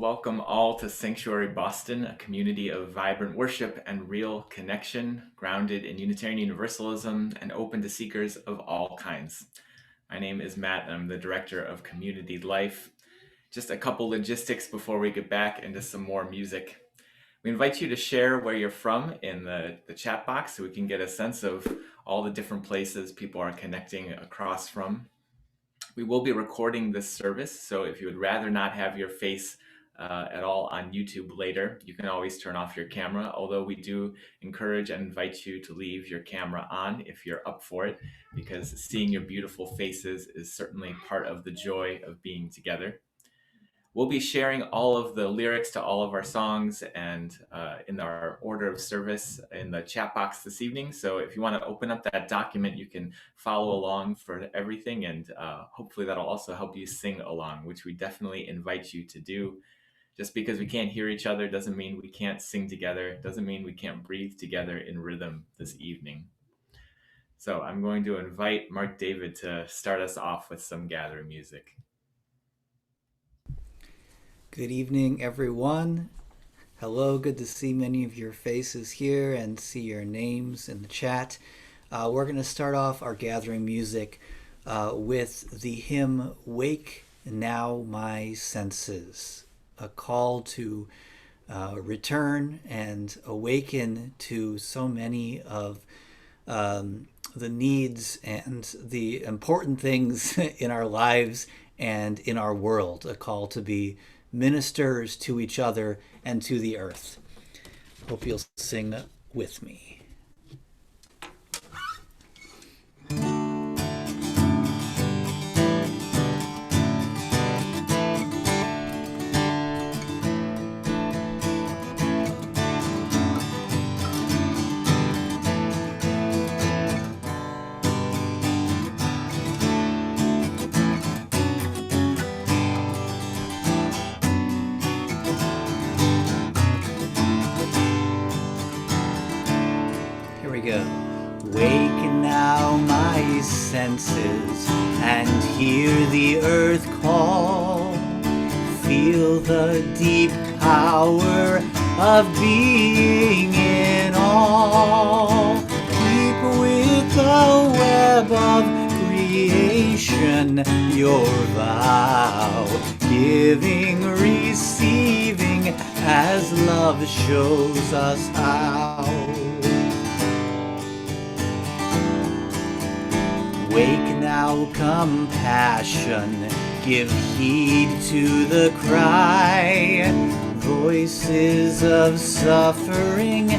welcome all to Sanctuary Boston, a community of vibrant worship and real connection, grounded in Unitarian Universalism and open to seekers of all kinds. My name is Matt, and I'm the Director of Community Life. Just a couple logistics before we get back into some more music. We invite you to share where you're from in the chat box so we can get a sense of all the different places people are connecting across from. We will be recording this service, so if you would rather not have your face at all on YouTube later, you can always turn off your camera, although we do encourage and invite you to leave your camera on if you're up for it, because seeing your beautiful faces is certainly part of the joy of being together. We'll be sharing all of the lyrics to all of our songs and in our order of service in the chat box this evening. So if you want to open up that document, you can follow along for everything, and hopefully that'll also help you sing along, which we definitely invite you to do. Just because we can't hear each other doesn't mean we can't sing together, doesn't mean we can't breathe together in rhythm this evening. So I'm going to invite Mark David to start us off with some gathering music. Good evening, everyone. Hello, good to see many of your faces here and see your names in the chat. We're going to start off our gathering music with the hymn, Wake Now My Senses, a call to return and awaken to so many of the needs and the important things in our lives and in our world, a call to be ministers to each other and to the earth. Hope you'll sing with me. Wake now my senses and hear the earth call. Feel the deep power of being in all. Keep with the web of creation your vow, giving, receiving as love shows us how. Wake now, compassion, give heed to the cry. Voices of suffering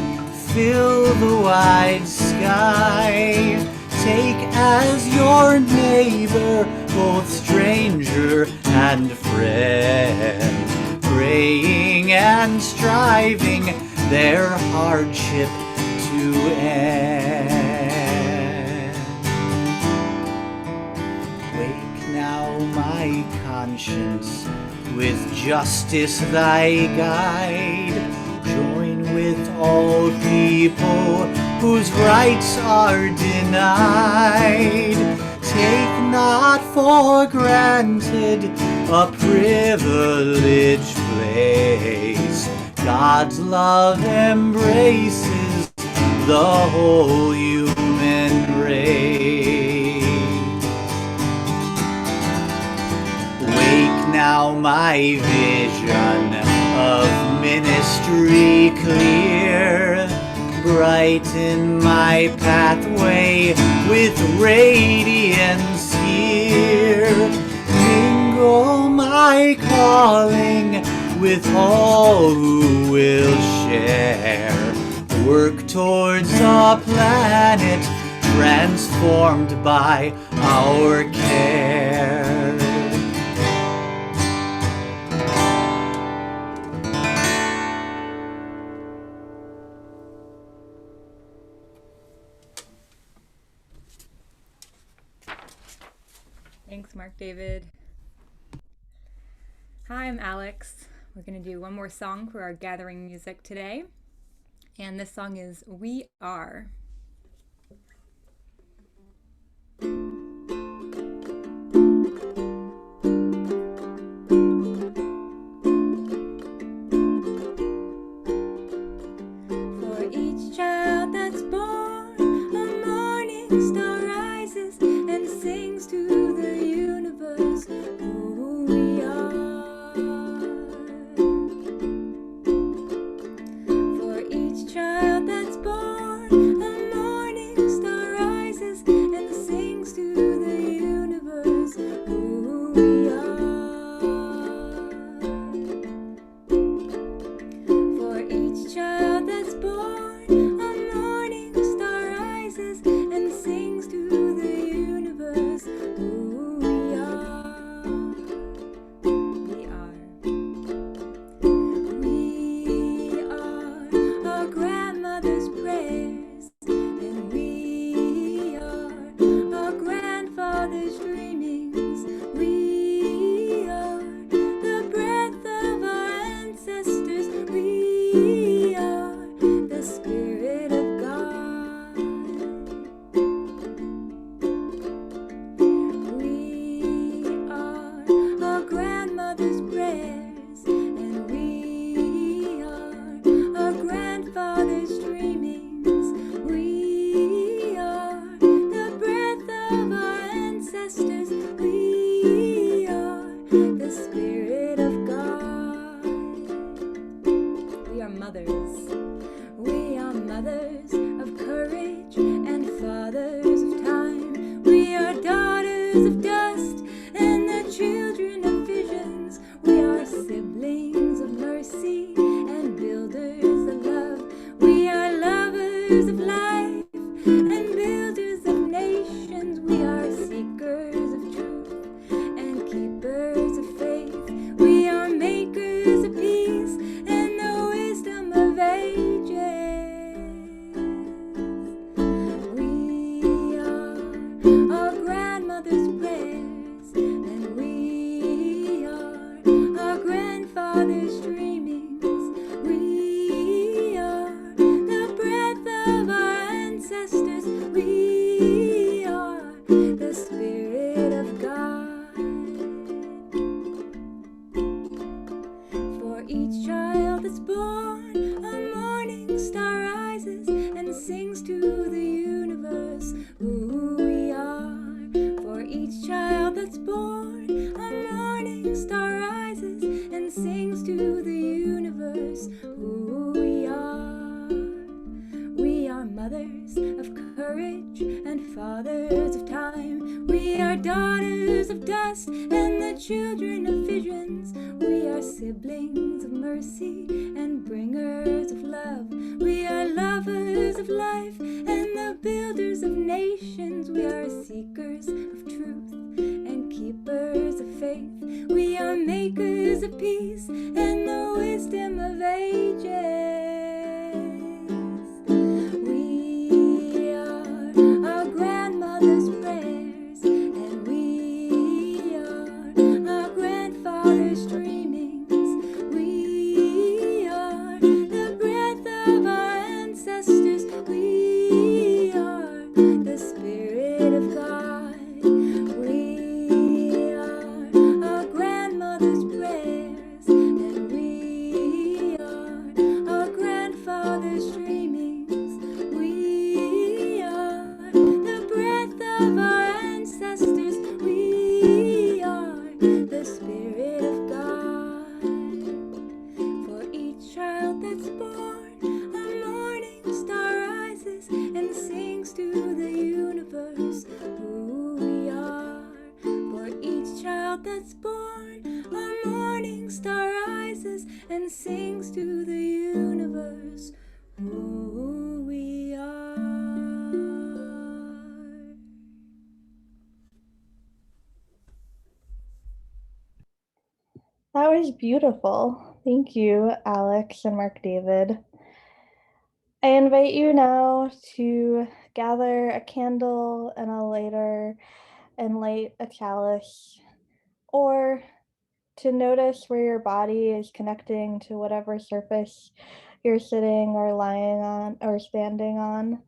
fill the wide sky. Take as your neighbor both stranger and friend, praying and striving their hardship to end. My conscience, with justice thy guide, join with all people whose rights are denied. Take not for granted a privileged place. God's love embraces the whole human race. Now my vision of ministry clear, brighten my pathway with radiance here. Mingle my calling with all who will share. Work towards a planet transformed by our care. Thanks, Mark David. Hi, I'm Alex. We're going to do one more song for our gathering music today. And this song is We Are. Spirit of God. We are mothers. We are mothers of courage and fathers of time. We are daughters of dust and the children of visions. We are siblings of mercy and builders of love. We are lovers of life and builders of nations. We are seekers of truth and keepers of faith. We are makers of peace and the wisdom of ages. We are our grandmother's prayers, and we are our grandfather's dreamings. We are the breath of our ancestors. We are the Spirit of God. For each child that's born, a morning star rises and sings to the universe who we are. For each child that's born, a morning star rises and sings to the universe who we are. We are mothers of courage and fathers of time. We are daughters of dust and the children of visions. We are siblings of mercy and bringers of love. We are lovers of life and the builders of nations. We are seekers of truth and keepers of faith. We are makers of peace and the wisdom of ages. We are our grandmother's prayers, and we are our grandfather's dreamings. We are the breath of our ancestors. We are the Spirit of God. We are our grandmother's prayers, and we are our grandfather's dreamings. We are the breath of our ancestors. We are the Spirit of God. For each child that's born, a morning star rises and sings to the universe who we are. For each child that's born, a morning star rises and sings to the universe who we are. That was beautiful. Thank you, Alex and Mark David. I invite you now to gather a candle and a lighter and light a chalice, or to notice where your body is connecting to whatever surface you're sitting or lying on or standing on,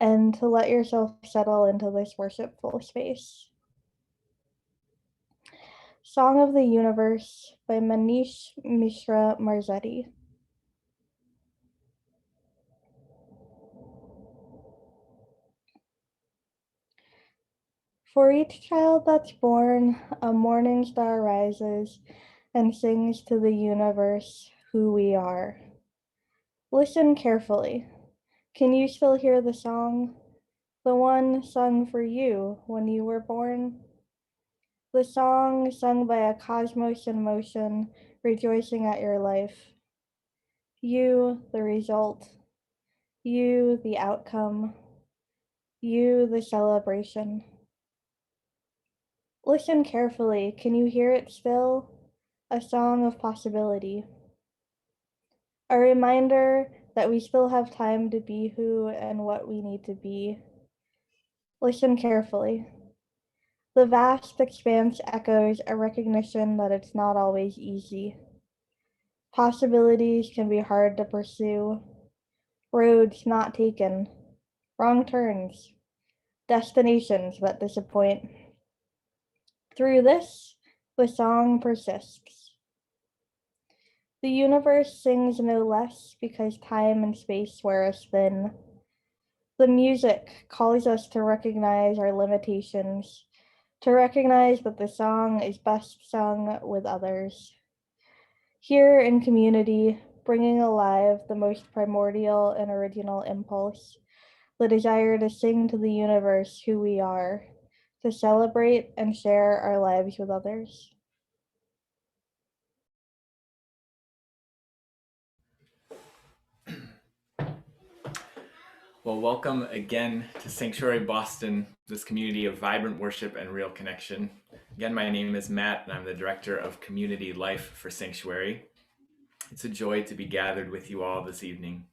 and to let yourself settle into this worshipful space. Song of the Universe by Manish Mishra Marzetti. For each child that's born, a morning star rises and sings to the universe who we are. Listen carefully. Can you still hear the song? The one sung for you when you were born? The song sung by a cosmos in motion, rejoicing at your life. You, the result. You, the outcome. You, the celebration. Listen carefully. Can you hear it still? A song of possibility. A reminder that we still have time to be who and what we need to be. Listen carefully. The vast expanse echoes a recognition that it's not always easy. Possibilities can be hard to pursue. Roads not taken. Wrong turns. Destinations that disappoint. Through this, the song persists. The universe sings no less because time and space wear us thin. The music calls us to recognize our limitations, to recognize that the song is best sung with others. Here in community, bringing alive the most primordial and original impulse, the desire to sing to the universe who we are, to celebrate and share our lives with others. Well, welcome again to Sanctuary Boston, this community of vibrant worship and real connection. Again, my name is Matt, and I'm the Director of Community Life for Sanctuary. It's a joy to be gathered with you all this evening.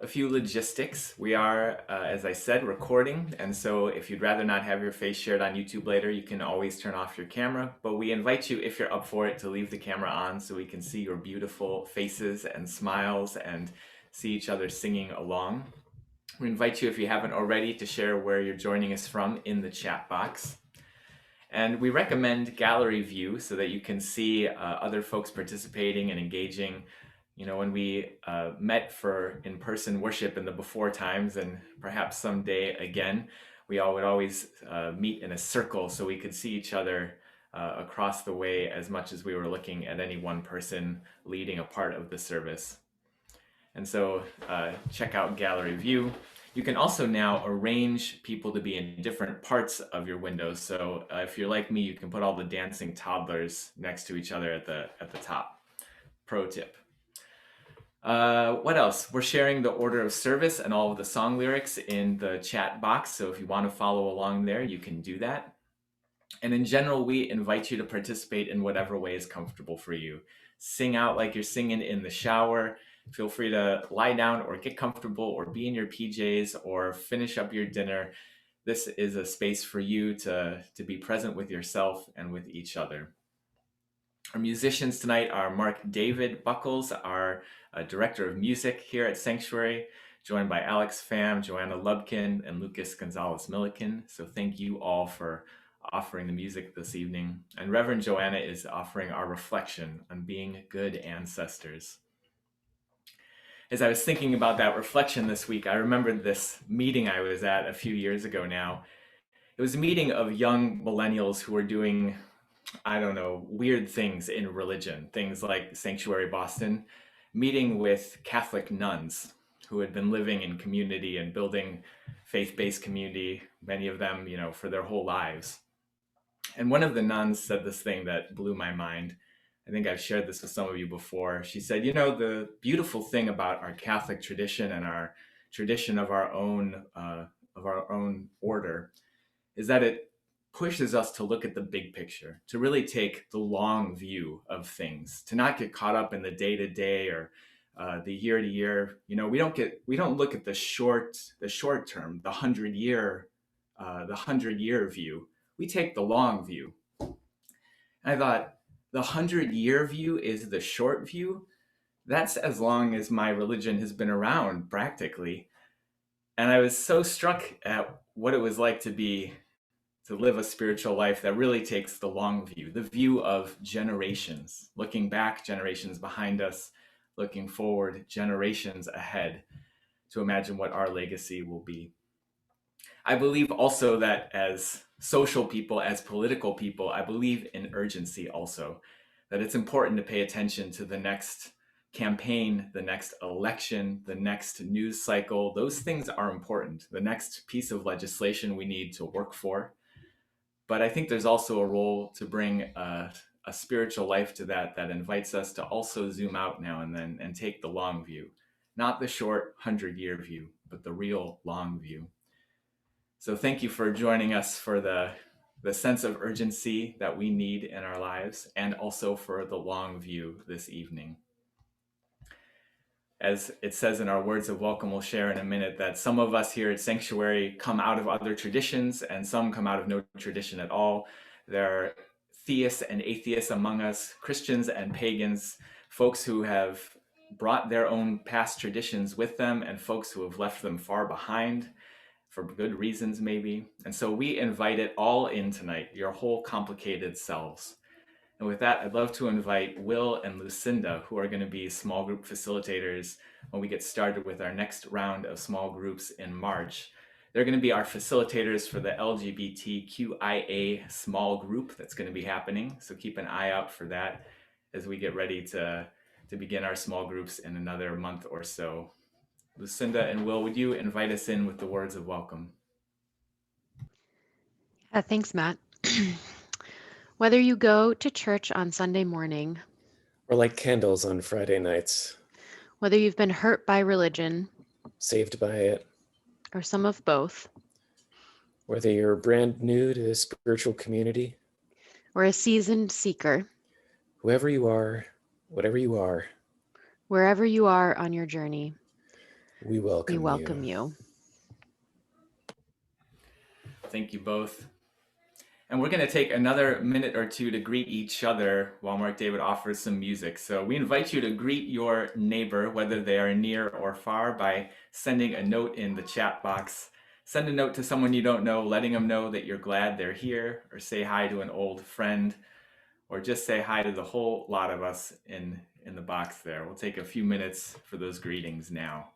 A few logistics. We are, as I said, recording, and so if you'd rather not have your face shared on YouTube later, you can always turn off your camera, but we invite you, if you're up for it, to leave the camera on so we can see your beautiful faces and smiles and see each other singing along. We invite you, if you haven't already, to share where you're joining us from in the chat box. And we recommend gallery view so that you can see other folks participating and engaging. You know, when we met for in-person worship in the before times, and perhaps someday again, we all would always meet in a circle so we could see each other across the way as much as we were looking at any one person leading a part of the service. And so check out gallery view. You can also now arrange people to be in different parts of your window. So if you're like me, you can put all the dancing toddlers next to each other at the top. Pro tip. What else? We're sharing the order of service and all of the song lyrics in the chat box. So if you want to follow along there, you can do that. And in general, we invite you to participate in whatever way is comfortable for you. Sing out like you're singing in the shower. Feel free to lie down or get comfortable or be in your PJs or finish up your dinner. This is a space for you to be present with yourself and with each other. Our musicians tonight are Mark David Buckles, our director of music here at Sanctuary, joined by Alex Pham, Joanna Lubkin, and Lucas Gonzalez-Milliken. So thank you all for offering the music this evening. And Reverend Joanna is offering our reflection on being good ancestors. As I was thinking about that reflection this week, I remembered this meeting I was at a few years ago now. It was a meeting of young millennials who were doing, I don't know, weird things in religion, things like Sanctuary Boston, meeting with Catholic nuns who had been living in community and building faith-based community, many of them, you know, for their whole lives. And one of the nuns said this thing that blew my mind. I think I've shared this with some of you before. She said, you know, the beautiful thing about our Catholic tradition and our tradition of our own order is that it pushes us to look at the big picture, to really take the long view of things, to not get caught up in the day to day or the year to year. You know, we don't look at the short term, the 100-year view. We take the long view. And I thought, the 100-year view is the short view. That's as long as my religion has been around, practically. And I was so struck at what it was like to live a spiritual life that really takes the long view, the view of generations, looking back, generations behind us, looking forward, generations ahead, to imagine what our legacy will be. I believe also that as social people, as political people, I believe in urgency also, that it's important to pay attention to the next campaign, the next election, the next news cycle. Those things are important. The next piece of legislation we need to work for. But I think there's also a role to bring a spiritual life to that invites us to also zoom out now and then and take the long view, not the short 100-year view, but the real long view. So thank you for joining us for the sense of urgency that we need in our lives, and also for the long view this evening. As it says in our words of welcome, we'll share in a minute that some of us here at Sanctuary come out of other traditions, and some come out of no tradition at all. There are theists and atheists among us, Christians and pagans, folks who have brought their own past traditions with them, and folks who have left them far behind, for good reasons maybe. And so we invite it all in tonight, your whole complicated selves. And with that, I'd love to invite Will and Lucinda, who are going to be small group facilitators when we get started with our next round of small groups in March. They're going to be our facilitators for the LGBTQIA small group that's going to be happening. So keep an eye out for that as we get ready to begin our small groups in another month or so. Lucinda and Will, would you invite us in with the words of welcome? Thanks, Matt. Whether you go to church on Sunday morning, or light candles on Friday nights, whether you've been hurt by religion, saved by it, or some of both, whether you're brand new to spiritual community, or a seasoned seeker, whoever you are, whatever you are, wherever you are on your journey, we welcome you. Thank you both. And we're going to take another minute or two to greet each other while Mark David offers some music. So we invite you to greet your neighbor, whether they are near or far, by sending a note in the chat box. Send a note to someone you don't know, letting them know that you're glad they're here, or say hi to an old friend, or just say hi to the whole lot of us in the box there. We'll take a few minutes for those greetings now.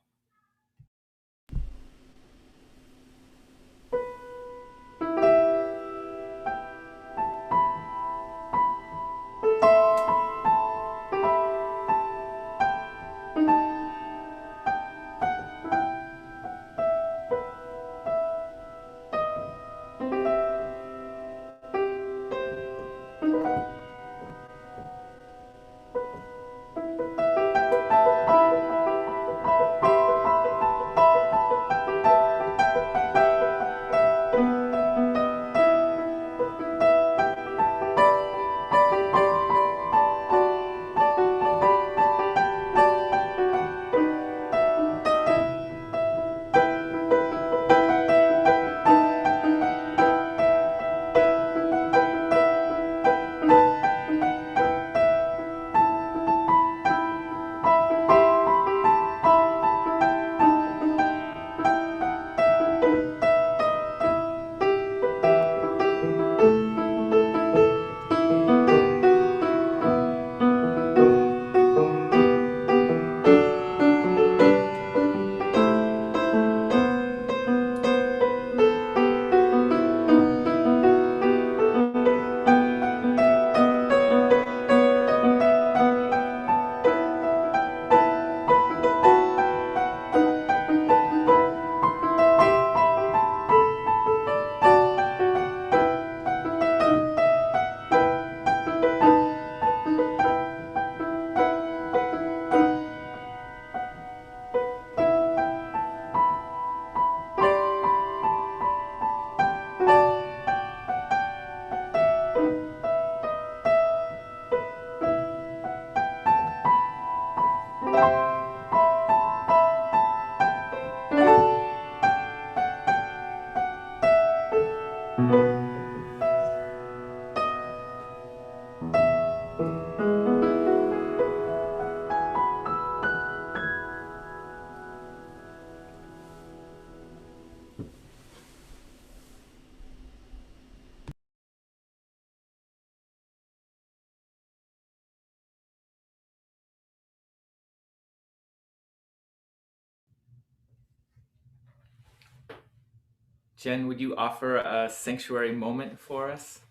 Jen, would you offer a sanctuary moment for us?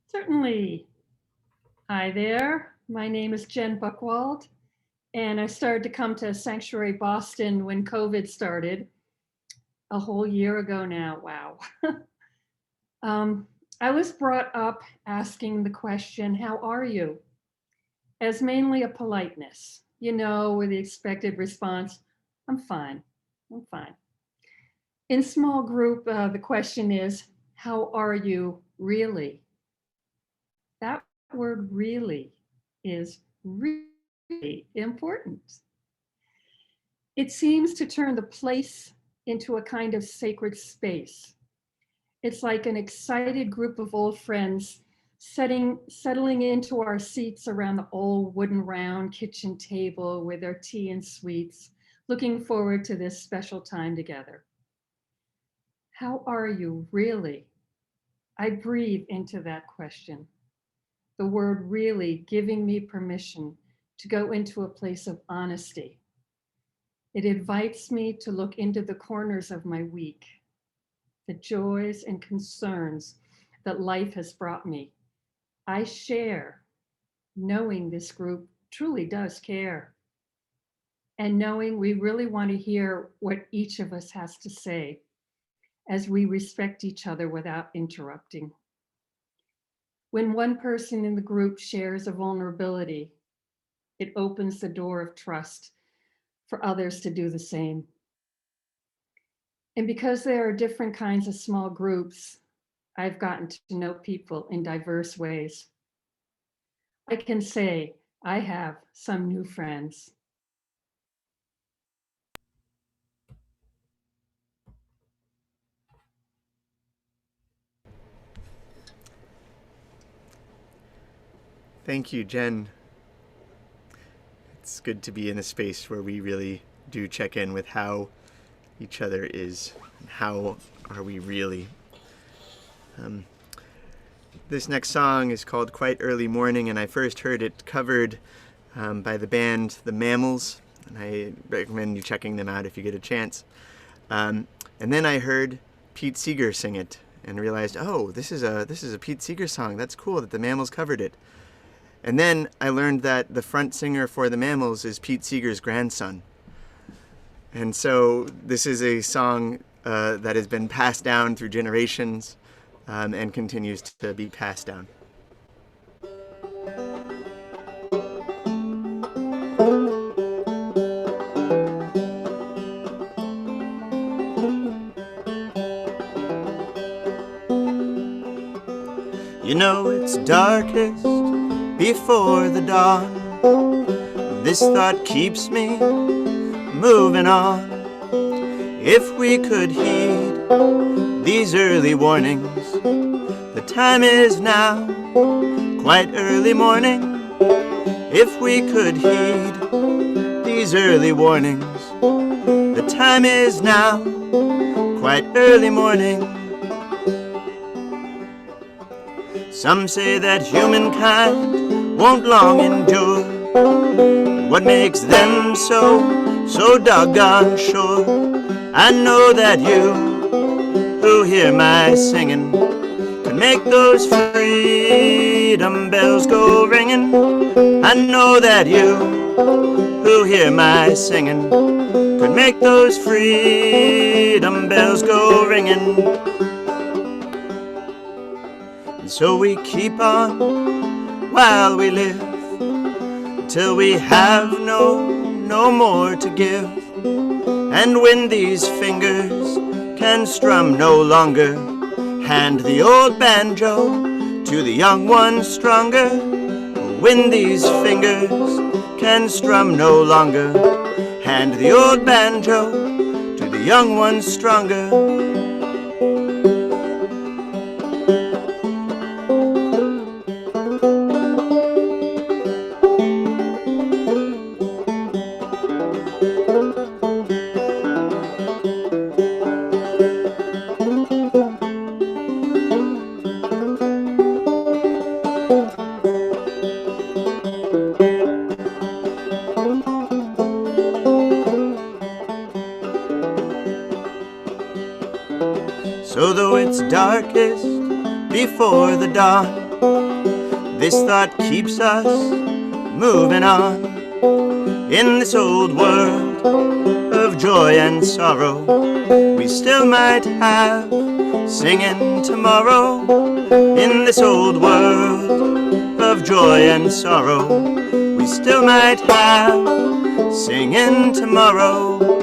Certainly. Hi there. My name is Jen Buchwald, and I started to come to Sanctuary Boston when COVID started a whole year ago now. Wow. I was brought up asking the question, how are you? As mainly a politeness, with the expected response, I'm fine. In small group, the question is, how are you really? That word really is really important. It seems to turn the place into a kind of sacred space. It's like an excited group of old friends settling into our seats around the old wooden round kitchen table with their tea and sweets, looking forward to this special time together. How are you really? I breathe into that question. The word really giving me permission to go into a place of honesty. It invites me to look into the corners of my week, the joys and concerns that life has brought me. I share, knowing this group truly does care, and knowing we really want to hear what each of us has to say as we respect each other without interrupting. When one person in the group shares a vulnerability, it opens the door of trust for others to do the same. And because there are different kinds of small groups, I've gotten to know people in diverse ways. I can say I have some new friends. Thank you, Jen. It's good to be in a space where we really do check in with how each other is and how are we really. This next song is called Quite Early Morning, and I first heard it covered by the band The Mammals, and I recommend you checking them out if you get a chance. And then I heard Pete Seeger sing it and realized, oh, this is a Pete Seeger song. That's cool that The Mammals covered it. And then I learned that the front singer for The Mammals is Pete Seeger's grandson. And so this is a song that has been passed down through generations and continues to be passed down. You know it's darkest before the dawn. This thought keeps me moving on. If we could heed these early warnings, the time is now, quite early morning. If we could heed these early warnings, the time is now, quite early morning. Some say that humankind won't long endure. What makes them so doggone sure? I know that you who hear my singing could make those freedom bells go ringing. I know that you who hear my singing could make those freedom bells go ringing. And so we keep on while we live, till we have no more to give. And when these fingers can strum no longer, hand the old banjo to the young ones stronger. When these fingers can strum no longer, hand the old banjo to the young ones stronger. So though it's darkest before the dawn, this thought keeps us moving on. In this old world of joy and sorrow, we still might have singing tomorrow. In this old world of joy and sorrow, we still might have singing tomorrow.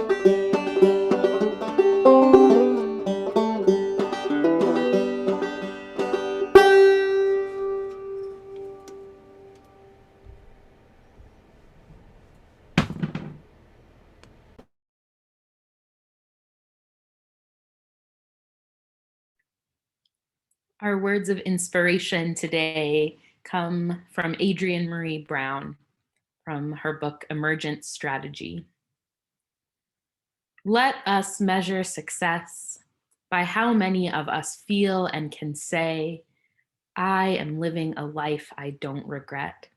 Our words of inspiration today come from Adrienne Marie Brown from her book, Emergent Strategy. Let us measure success by how many of us feel and can say, I am living a life I don't regret.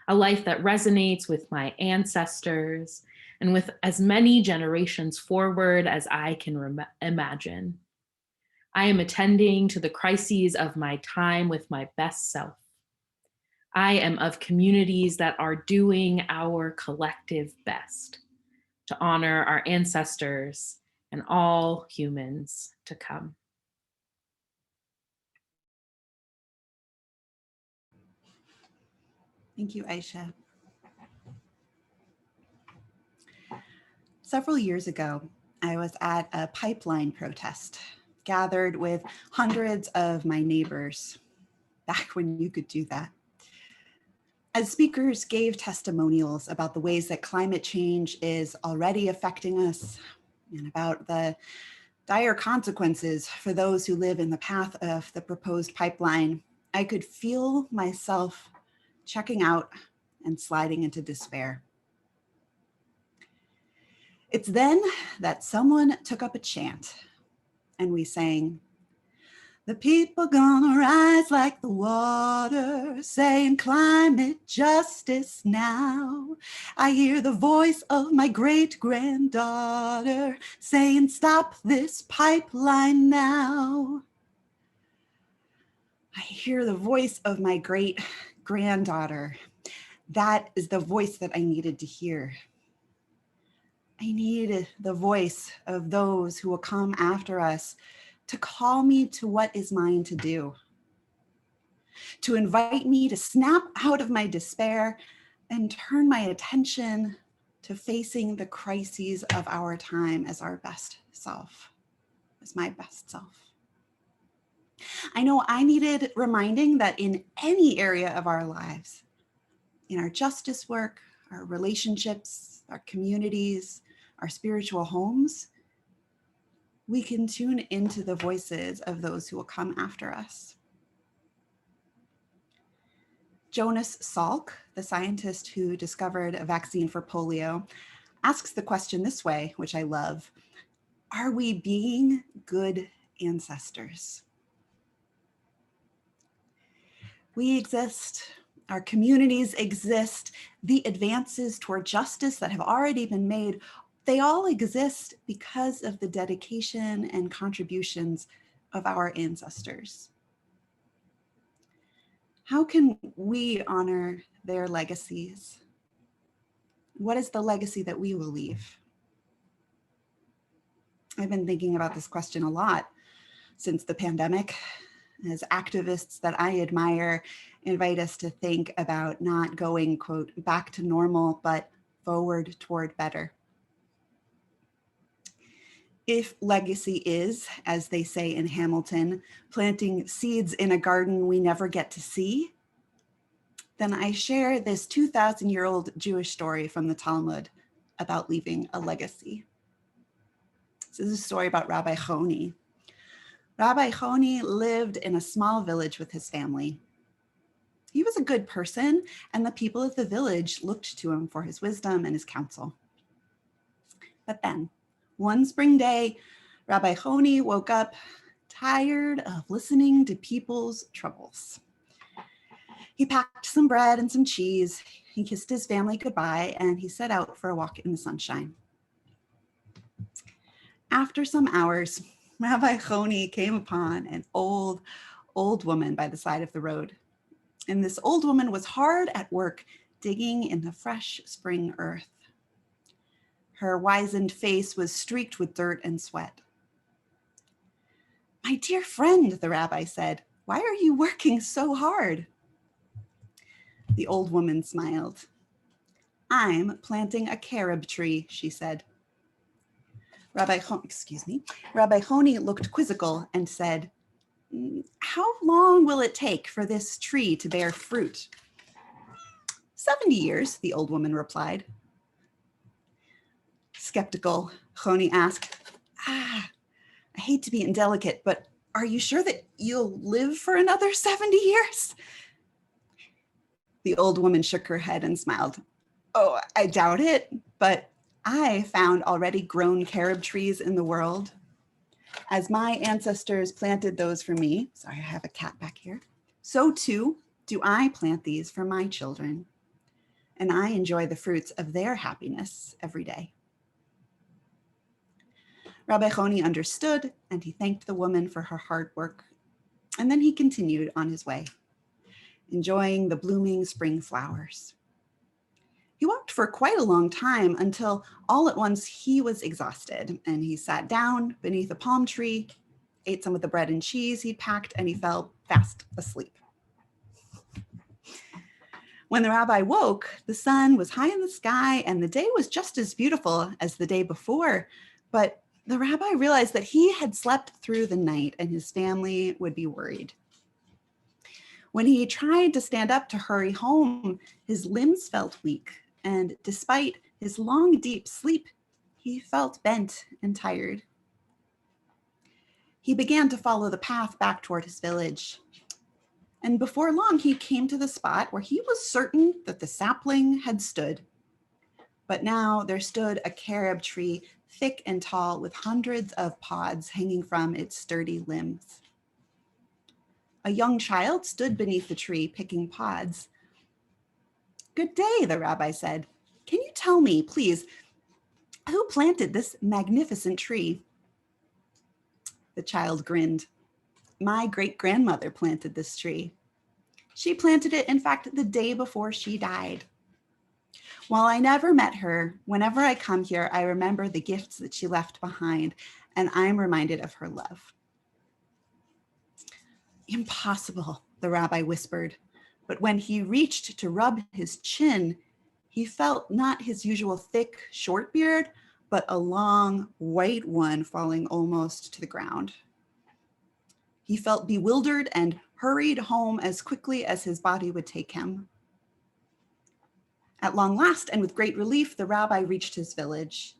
A life that resonates with my ancestors, and with as many generations forward as I can imagine. I am attending to the crises of my time with my best self. I am of communities that are doing our collective best to honor our ancestors and all humans to come. Thank you, Aisha. Several years ago, I was at a pipeline protest, gathered with hundreds of my neighbors, back when you could do that. As speakers gave testimonials about the ways that climate change is already affecting us and about the dire consequences for those who live in the path of the proposed pipeline, I could feel myself checking out and sliding into despair. It's then that someone took up a chant and we sang, "The people gonna rise like the water, saying climate justice now. I hear the voice of my great-granddaughter saying stop this pipeline now." I hear the voice of my great-granddaughter. That is the voice that I needed to hear. I need the voice of those who will come after us to call me to what is mine to do, to invite me to snap out of my despair and turn my attention to facing the crises of our time as our best self, as my best self. I know I needed reminding that in any area of our lives, in our justice work, our relationships, our communities, our spiritual homes, we can tune into the voices of those who will come after us. Jonas Salk, the scientist who discovered a vaccine for polio, asks the question this way, which I love: are we being good ancestors? We exist, our communities exist, the advances toward justice that have already been made, they all exist because of the dedication and contributions of our ancestors. How can we honor their legacies? What is the legacy that we will leave? I've been thinking about this question a lot since the pandemic, as activists that I admire invite us to think about not going, quote, back to normal, but forward toward better. If legacy is, as they say in Hamilton, planting seeds in a garden we never get to see, then I share this 2,000-year-old Jewish story from the Talmud about leaving a legacy. This is a story about Rabbi Choni. Rabbi Choni lived in a small village with his family. He was a good person, and the people of the village looked to him for his wisdom and his counsel. But then, one spring day, Rabbi Choni woke up tired of listening to people's troubles. He packed some bread and some cheese, he kissed his family goodbye, and he set out for a walk in the sunshine. After some hours, Rabbi Choni came upon an old woman by the side of the road. And this old woman was hard at work digging in the fresh spring earth. Her wizened face was streaked with dirt and sweat. "My dear friend," the rabbi said, "why are you working so hard?" The old woman smiled. "I'm planting a carob tree," she said. Rabbi Choni looked quizzical and said, "How long will it take for this tree to bear fruit?" 70 years, the old woman replied. Skeptical, Choni asked, I hate to be indelicate, but are you sure that you'll live for another 70 years? The old woman shook her head and smiled. "Oh, I doubt it, but I found already grown carob trees in the world. As my ancestors planted those for me," sorry, I have a cat back here, "so too do I plant these for my children. and I enjoy the fruits of their happiness every day. Rabbi Choni understood, and he thanked the woman for her hard work. And then he continued on his way, enjoying the blooming spring flowers. He walked for quite a long time until all at once he was exhausted, and he sat down beneath a palm tree, ate some of the bread and cheese he'd packed, and he fell fast asleep. When the rabbi woke, the sun was high in the sky and the day was just as beautiful as the day before, but the rabbi realized that he had slept through the night and his family would be worried. When he tried to stand up to hurry home, his limbs felt weak, and despite his long, deep sleep, he felt bent and tired. He began to follow the path back toward his village. And before long, he came to the spot where he was certain that the sapling had stood. But now there stood a carob tree, thick and tall, with hundreds of pods hanging from its sturdy limbs. A young child stood beneath the tree, picking pods. "Good day," the rabbi said. "Can you tell me, please, who planted this magnificent tree?" The child grinned. "My great-grandmother planted this tree. She planted it, in fact, the day before she died. While I never met her, whenever I come here, I remember the gifts that she left behind, and I'm reminded of her love." "Impossible," the rabbi whispered, but when he reached to rub his chin, he felt not his usual thick, short beard, but a long, white one falling almost to the ground. He felt bewildered and hurried home as quickly as his body would take him. At long last, and with great relief, the rabbi reached his village.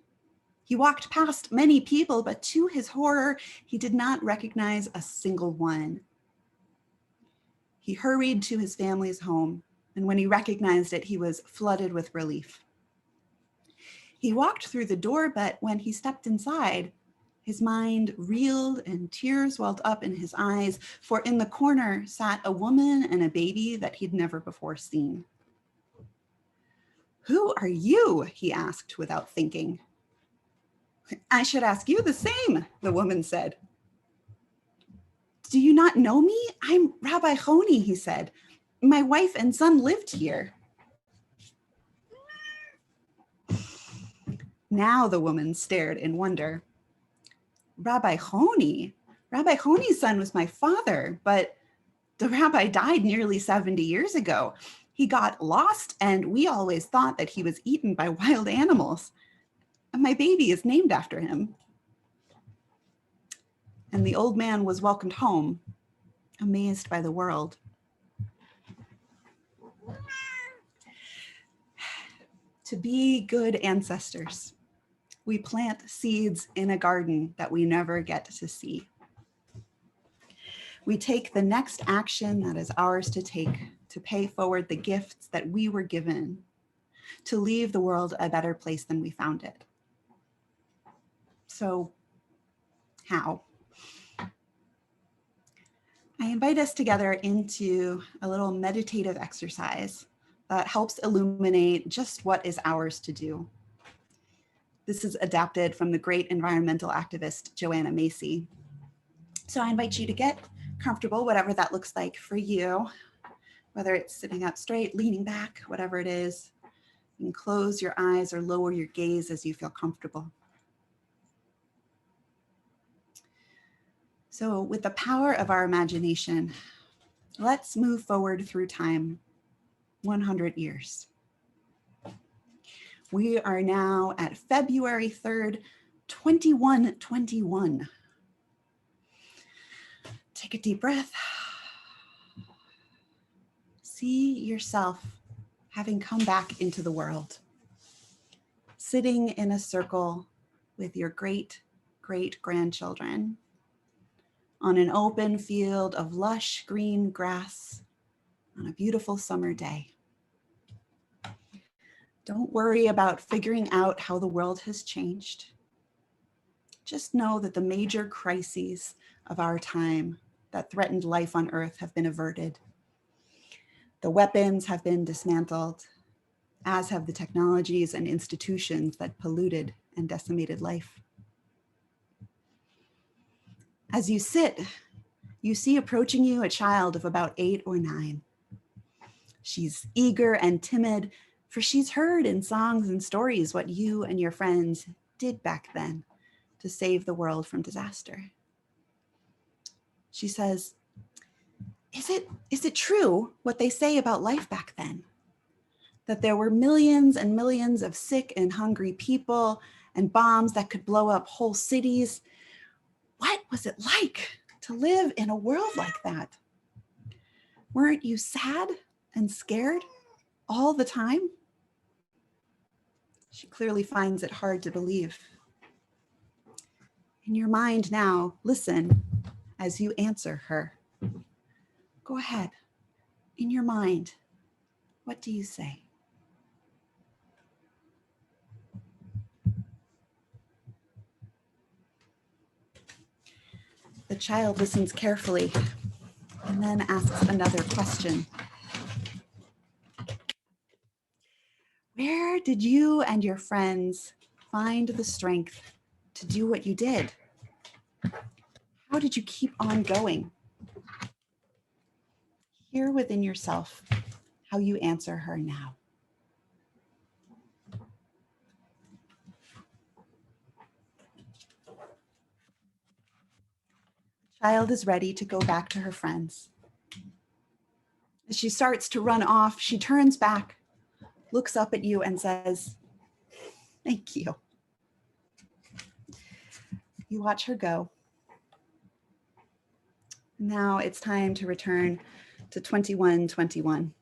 He walked past many people, but to his horror, he did not recognize a single one. He hurried to his family's home, and when he recognized it, he was flooded with relief. He walked through the door, but when he stepped inside, his mind reeled and tears welled up in his eyes, for in the corner sat a woman and a baby that he'd never before seen. "Who are you?" he asked without thinking. "I should ask you the same," the woman said. "Do you not know me? I'm Rabbi Choni," he said. "My wife and son lived here." Now the woman stared in wonder. "Rabbi Choni? Rabbi Choni's son was my father, but the rabbi died nearly 70 years ago. He got lost, and we always thought that he was eaten by wild animals. My baby is named after him." And the old man was welcomed home, amazed by the world. To be good ancestors, we plant seeds in a garden that we never get to see. We take the next action that is ours to take to pay forward the gifts that we were given, to leave the world a better place than we found it. So, how? I invite us together into a little meditative exercise that helps illuminate just what is ours to do. This is adapted from the great environmental activist Joanna Macy. So I invite you to get comfortable, whatever that looks like for you, whether it's sitting up straight, leaning back, whatever it is. You can close your eyes or lower your gaze as you feel comfortable. So with the power of our imagination, let's move forward through time, 100 years. We are now at February 3rd, 2121. Take a deep breath. See yourself having come back into the world, sitting in a circle with your great-great-grandchildren on an open field of lush green grass on a beautiful summer day. Don't worry about figuring out how the world has changed. Just know that the major crises of our time that threatened life on Earth have been averted. The weapons have been dismantled. as have the technologies and institutions that polluted and decimated life. As you sit, you see approaching you a child of about 8 or 9. She's eager and timid, for she's heard in songs and stories what you and your friends did back then to save the world from disaster. She says, is it true what they say about life back then? That there were millions and millions of sick and hungry people and bombs that could blow up whole cities? What was it like to live in a world like that? Weren't you sad and scared all the time? She clearly finds it hard to believe. In your mind now, listen as you answer her. Go ahead. In your mind, what do you say? The child listens carefully and then asks another question. Where did you and your friends find the strength to do what you did? How did you keep on going? Hear within yourself how you answer her now. The child is ready to go back to her friends. As she starts to run off, she turns back, looks up at you and says, "Thank you." You watch her go. Now it's time to return to 2021.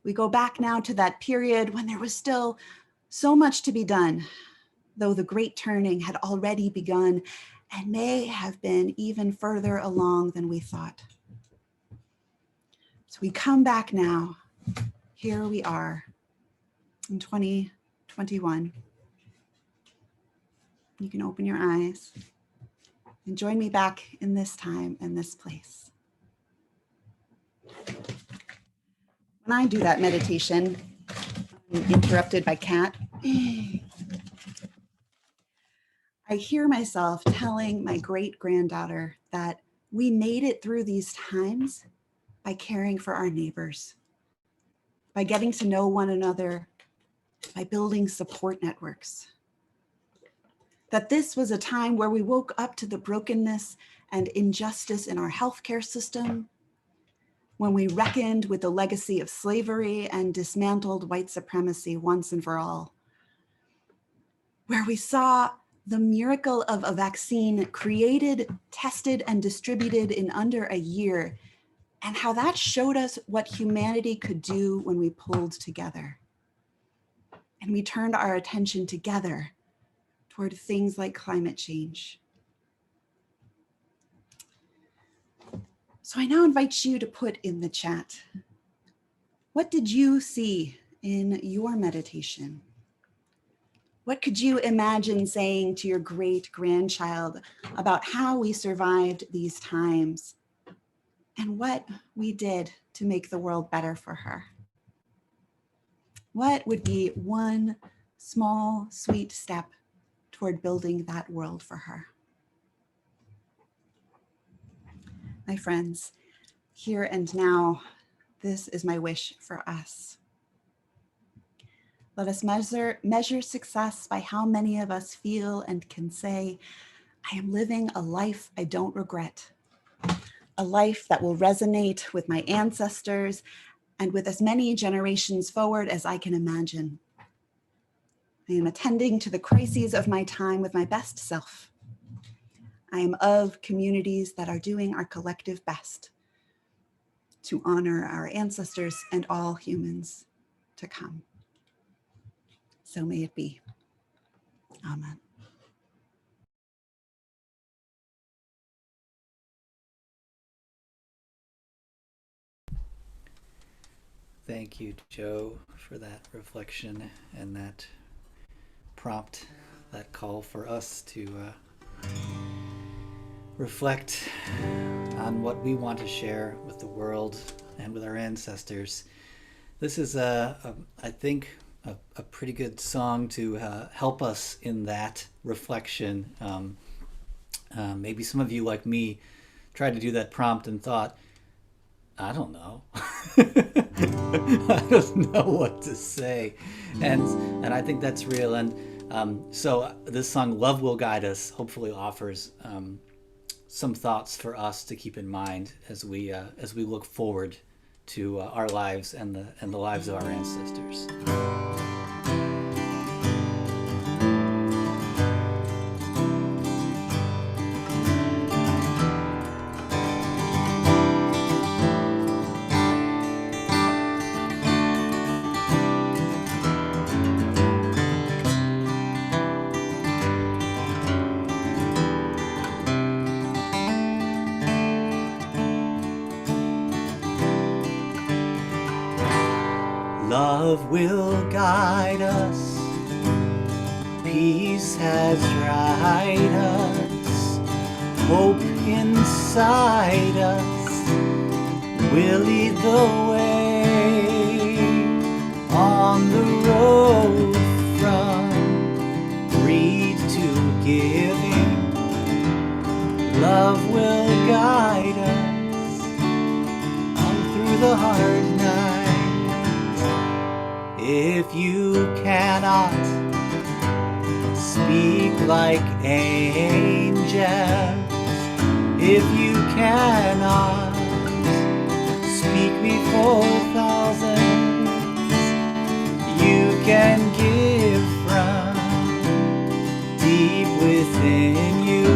We go back now to that period when there was still so much to be done, though the great turning had already begun and may have been even further along than we thought. So we come back now. Here we are in 2021. You can open your eyes and join me back in this time and this place. When I do that meditation, I'm interrupted by Kat. I hear myself telling my great-granddaughter that we made it through these times by caring for our neighbors, by getting to know one another, by building support networks. That this was a time where we woke up to the brokenness and injustice in our healthcare system, when we reckoned with the legacy of slavery and dismantled white supremacy once and for all, where we saw the miracle of a vaccine created, tested, and distributed in under a year, and how that showed us what humanity could do when we pulled together. And we turned our attention together toward things like climate change. So I now invite you to put in the chat, what did you see in your meditation? What could you imagine saying to your great-grandchild about how we survived these times and what we did to make the world better for her? What would be one small, sweet step toward building that world for her? My friends, here and now, this is my wish for us. Let us measure success by how many of us feel and can say, I am living a life I don't regret, a life that will resonate with my ancestors and with as many generations forward as I can imagine. I am attending to the crises of my time with my best self. I am of communities that are doing our collective best to honor our ancestors and all humans to come. So may it be. Amen. Thank you, Joe, for that reflection and that prompt, that call for us to reflect on what we want to share with the world and with our ancestors. This is, I think, a pretty good song to help us in that reflection. Maybe some of you, like me, tried to do that prompt and thought, I don't know. I don't know what to say. And I think that's real. And so this song, Love Will Guide Us, hopefully offers some thoughts for us to keep in mind as we look forward to our lives and the lives of our ancestors. Love will guide us, peace has dried us, hope inside us will lead the way on the road from greed to giving. Love will guide us on through the hard night. If you cannot speak like angels, if you cannot speak before thousands, you can give from deep within you.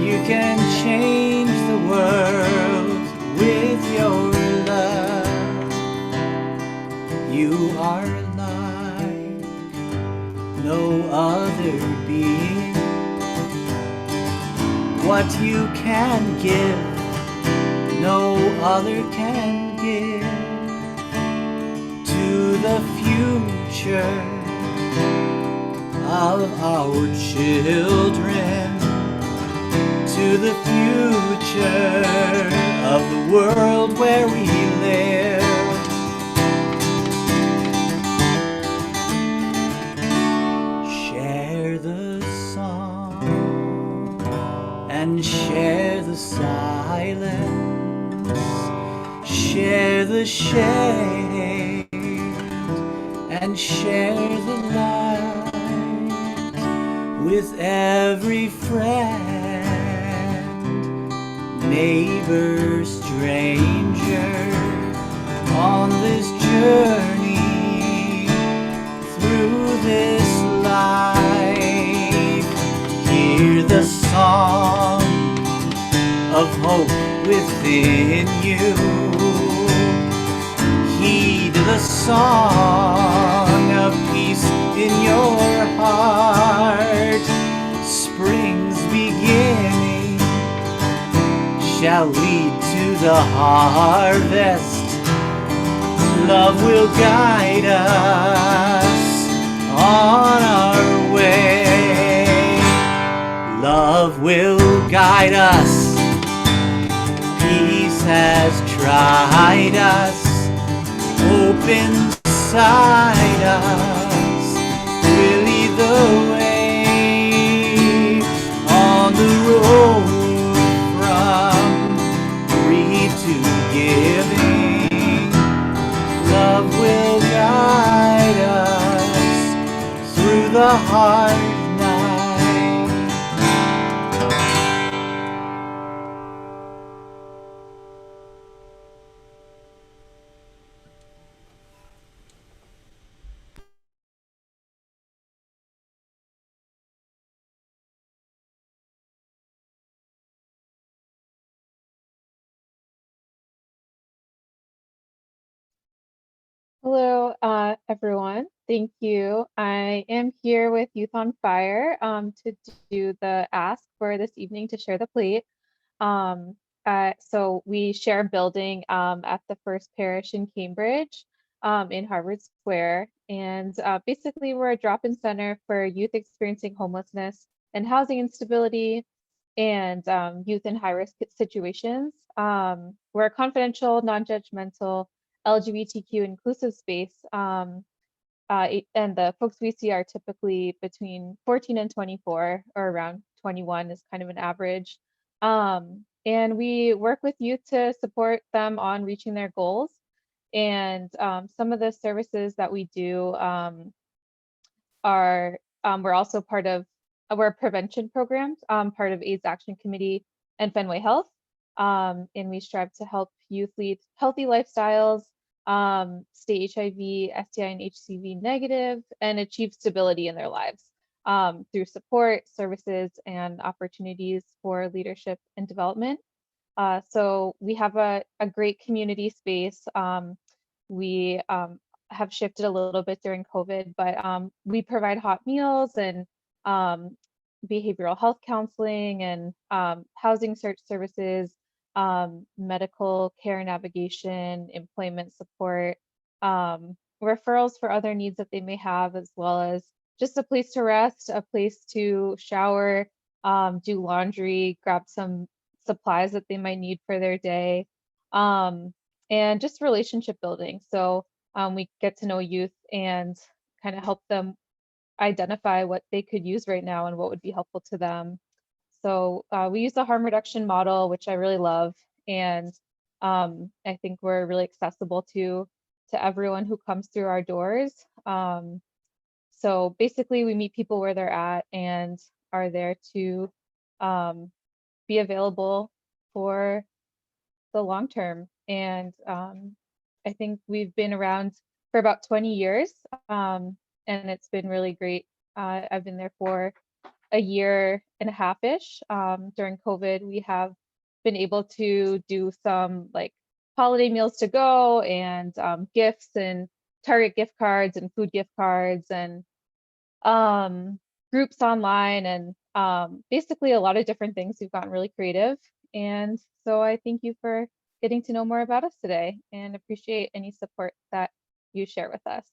You can change the world with your love. You are like no other being. What you can give, no other can give. To the future of our children, to the future of the world where we live. And share the silence, share the shade, and share the light with every friend, neighbor, stranger, on this journey through this life. Hear the song of hope within you. Heed the song of peace in your heart. Spring's beginning shall lead to the harvest. Love will guide us on our way. Love will guide us. Peace has tried us. Hope inside us will lead the way on the road from greed to giving. Love will guide us through the hard night. Hello, everyone. Thank you. I am here with Youth on Fire to do the ask for this evening to share the plate. So we share a building at the First Parish in Cambridge in Harvard Square. And basically, we're a drop-in center for youth experiencing homelessness and housing instability, and youth in high-risk situations. We're a confidential, non-judgmental, LGBTQ inclusive space, and the folks we see are typically between 14 and 24, or around 21 is kind of an average. And we work with youth to support them on reaching their goals. And some of the services that we do are we're also part of we're prevention programs, part of AIDS Action Committee and Fenway Health, and we strive to help youth lead healthy lifestyles, stay HIV, STI, and HCV negative, and achieve stability in their lives through support, services, and opportunities for leadership and development. So we have a great community space. We have shifted a little bit during COVID, but we provide hot meals and behavioral health counseling and housing search services, medical care navigation, employment support, referrals for other needs that they may have, as well as just a place to rest, a place to shower, do laundry, grab some supplies that they might need for their day, and just relationship building. So we get to know youth and kind of help them identify what they could use right now and what would be helpful to them. So we use the harm reduction model, which I really love, and I think we're really accessible to everyone who comes through our doors. So basically, we meet people where they're at and are there to be available for the long term. And I think we've been around for about 20 years, and it's been really great. I've been there for a year and a half-ish. During COVID, we have been able to do some like holiday meals to go and gifts and Target gift cards and food gift cards and groups online and basically a lot of different things. We've gotten really creative. And so I thank you for getting to know more about us today and appreciate any support that you share with us.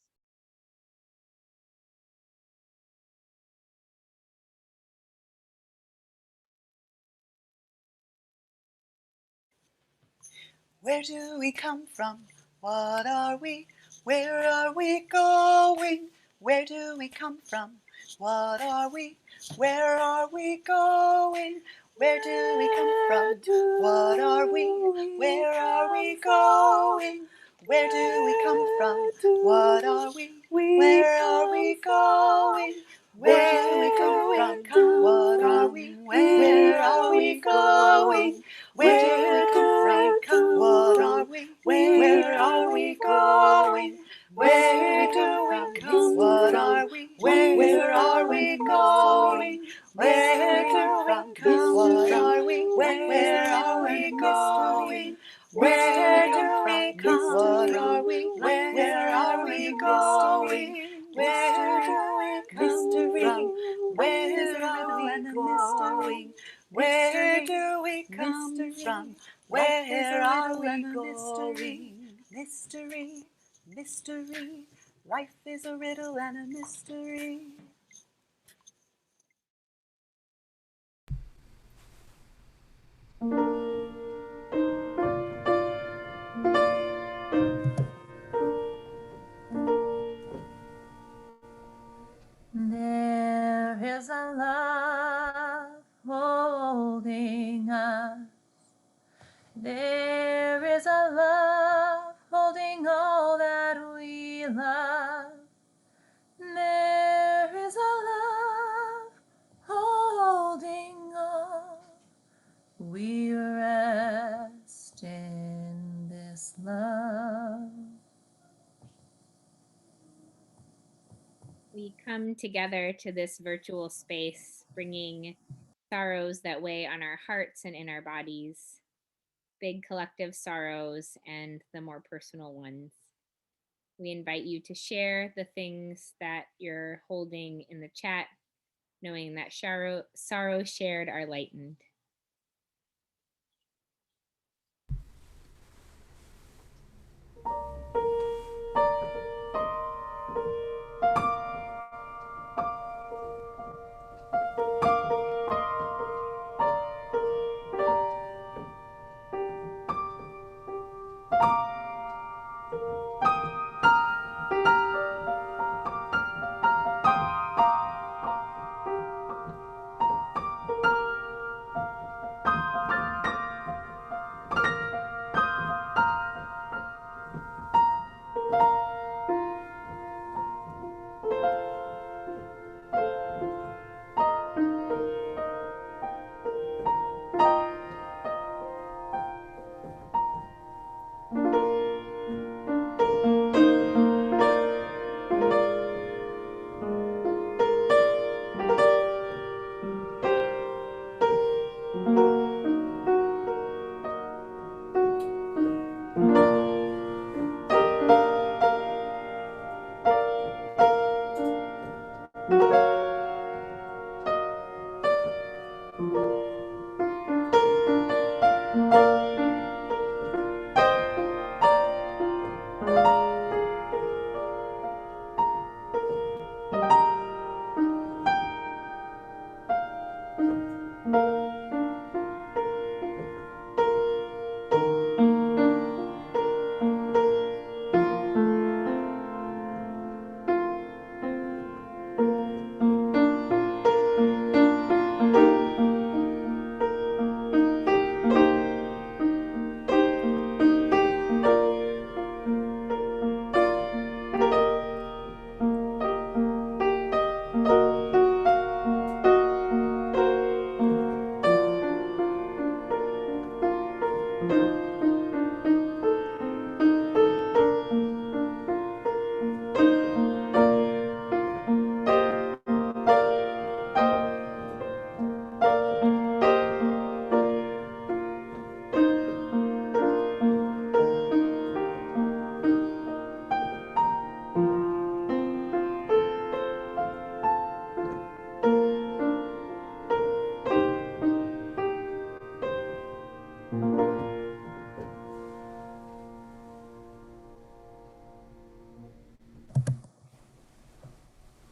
Where do we come from? What are we? Where are we going? Where do we come from? What are we? Where are we going? Where do we come from? What are we? Where are we going? Where do we come from? What are we? Where are we going? Where do we come from? What are we? Where are we going? Where do we come from? What are we? Where are we going? Where do we come? What are we? Where are we going? Where do we come? What are we? Where are we going? Where do we come? What are we? Where are we going? Where do we come from? Where are we going? Where do we come from? Where are we going? Mystery, mystery, life is a riddle and a mystery. There is a love holding us. There is a love holding all that we love. There is a love holding all. We rest in this love. We come together to this virtual space, bringing sorrows that weigh on our hearts and in our bodies, big collective sorrows and the more personal ones. We invite you to share the things that you're holding in the chat, knowing that sorrow shared are lightened.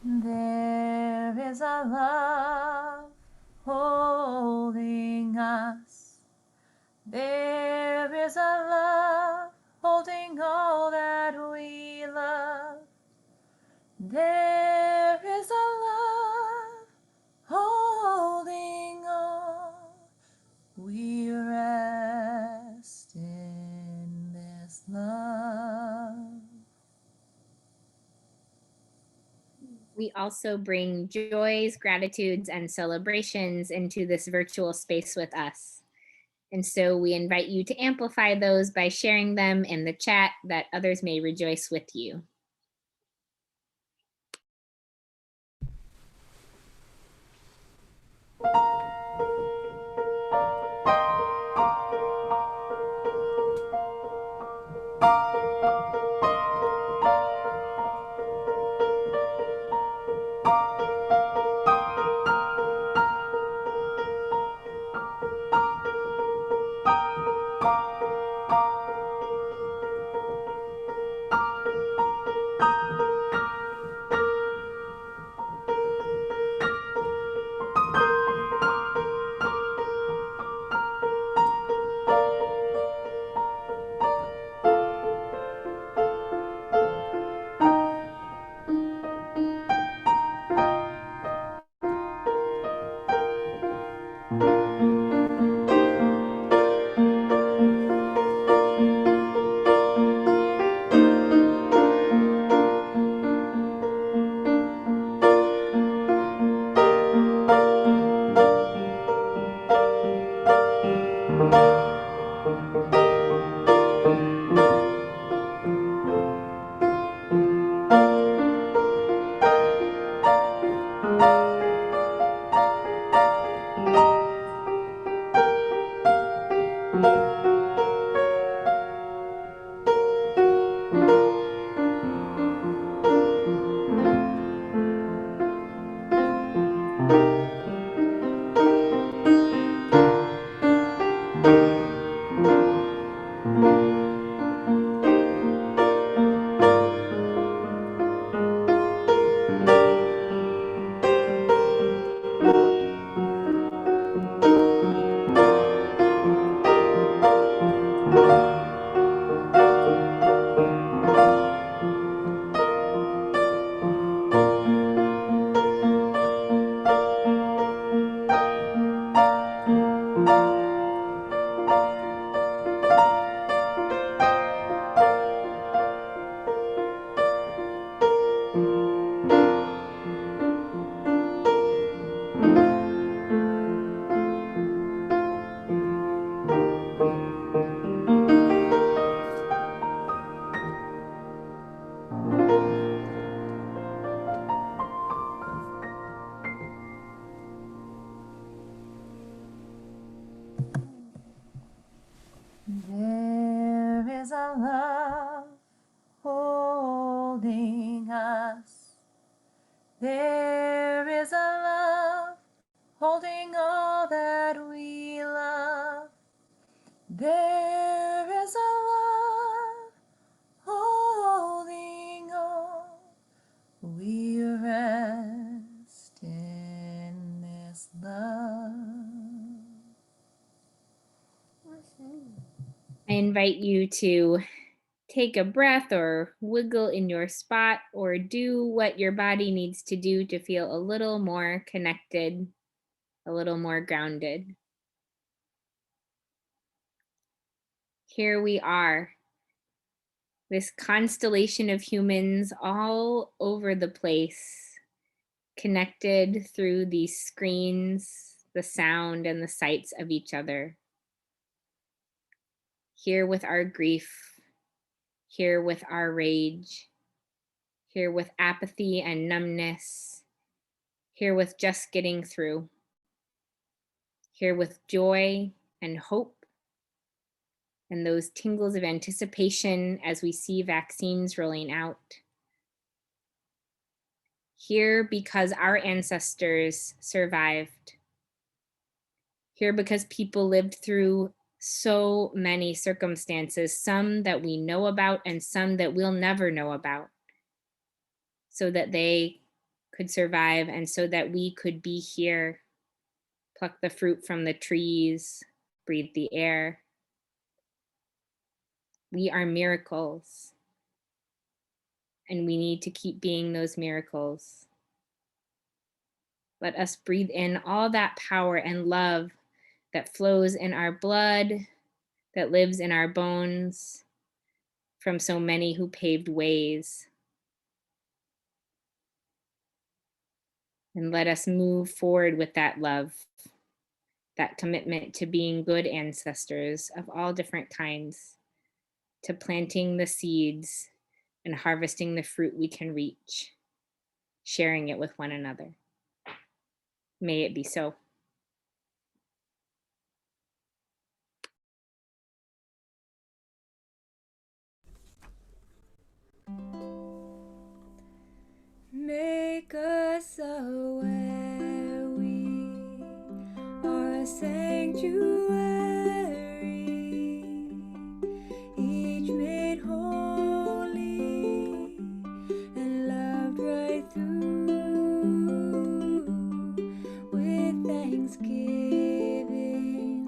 There is a love holding us. There is a love holding all that we love. There is a love holding all. We rest in this love. We also bring joys, gratitudes, and celebrations into this virtual space with us. And so we invite you to amplify those by sharing them in the chat that others may rejoice with you. There is a love holding us. There is a love holding all that we love. There is a love holding all. We rest in this love. I invite you to take a breath or wiggle in your spot or do what your body needs to do to feel a little more connected, a little more grounded. Here we are, this constellation of humans all over the place, connected through these screens, the sound and the sights of each other. here with our grief, here with our rage, here with apathy and numbness, here with just getting through, here with joy and hope, and those tingles of anticipation as we see vaccines rolling out. Here because our ancestors survived. Here because people lived through so many circumstances, some that we know about and some that we'll never know about, so that they could survive and so that we could be here, pluck the fruit from the trees, breathe the air. We are miracles, and we need to keep being those miracles. Let us breathe in all that power and love that flows in our blood, that lives in our bones, from so many who paved ways. And let us move forward with that love, that commitment to being good ancestors of all different kinds, to planting the seeds and harvesting the fruit we can reach, sharing it with one another. May it be so. Make us aware we are a sanctuary, each made holy and loved right through. With thanksgiving,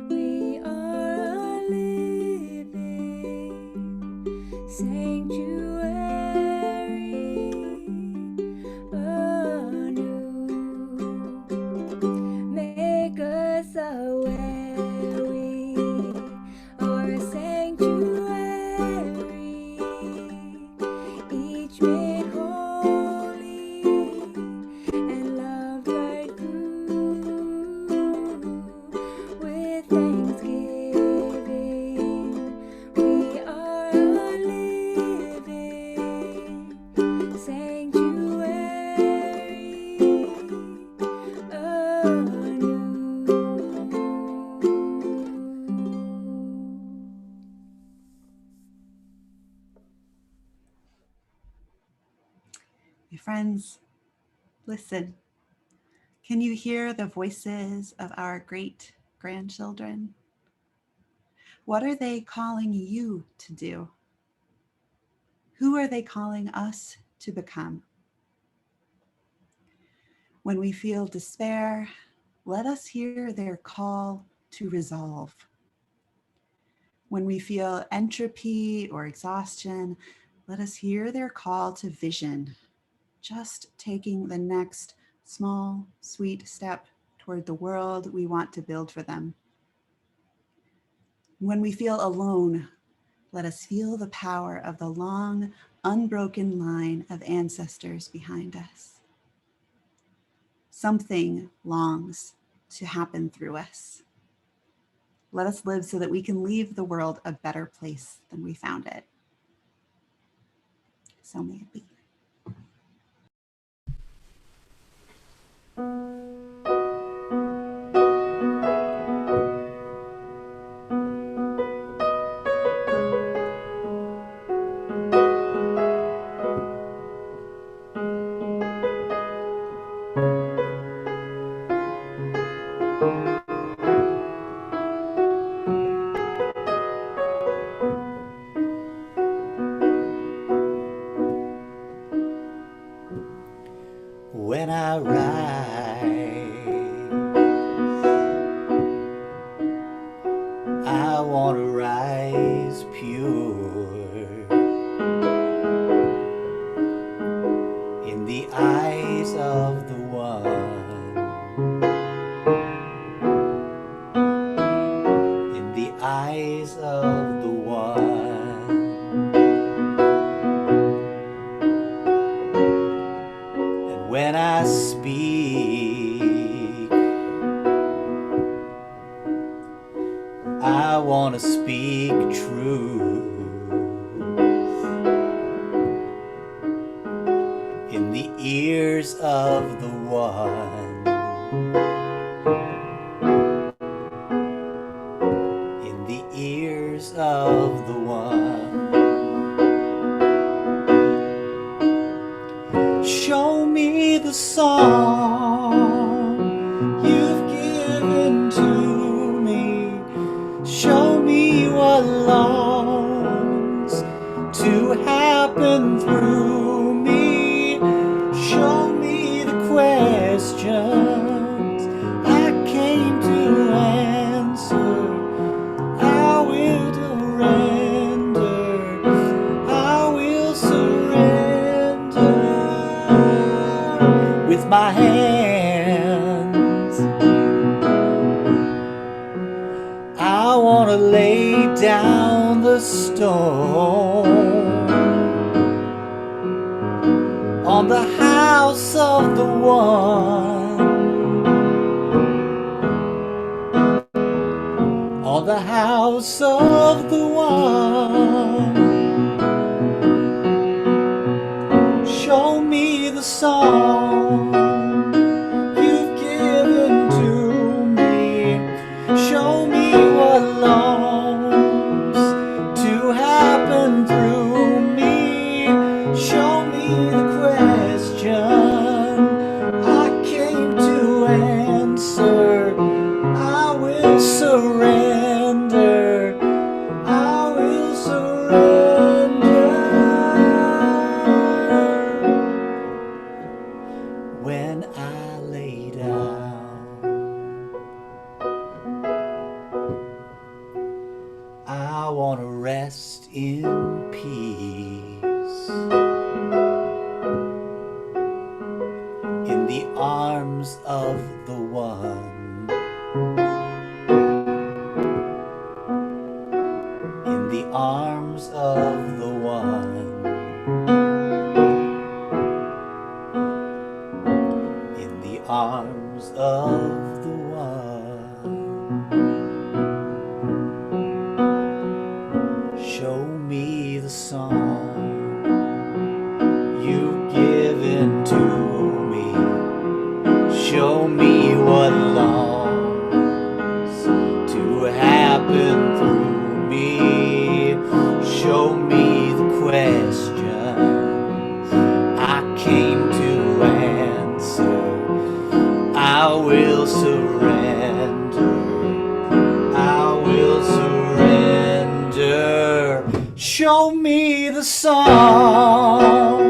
we are a living sanctuary. Make us aware we are a sanctuary, each made holy and loved right through. With thanksgiving, we are a living sanctuary. My friends, listen. Can you hear the voices of our great grandchildren? What are they calling you to do? Who are they calling us to become? When we feel despair, let us hear their call to resolve. When we feel entropy or exhaustion, let us hear their call to vision, just taking the next small, sweet step toward the world we want to build for them. When we feel alone, let us feel the power of the long, unbroken line of ancestors behind us. Something longs to happen through us. Let us live so that we can leave the world a better place than we found it. So may it be. When I rise, I want to rise pure in the eyes of the one, in the eyes of the one. And when I speak, I want to speak truth in the ears of the one, in the ears of the one. Show me the song you've given to me. Show me what longs to happen through me. Show me the questions I came to answer. I will surrender. I will surrender with my hands. I want to lay down the stone on the house of the one, on the house of the one. Show me the song you've given to me. Show me what longs to happen through me. Show me the question I came to answer. I will surrender. I will surrender. When I lay down, I want to rest in peace in the arms of the one, in the arms of the one, in the arms of the one. Show me the song you've given to me. Show me what longs to happen through me. Show me the questions I came to answer. I will surrender. I will surrender. Show me the song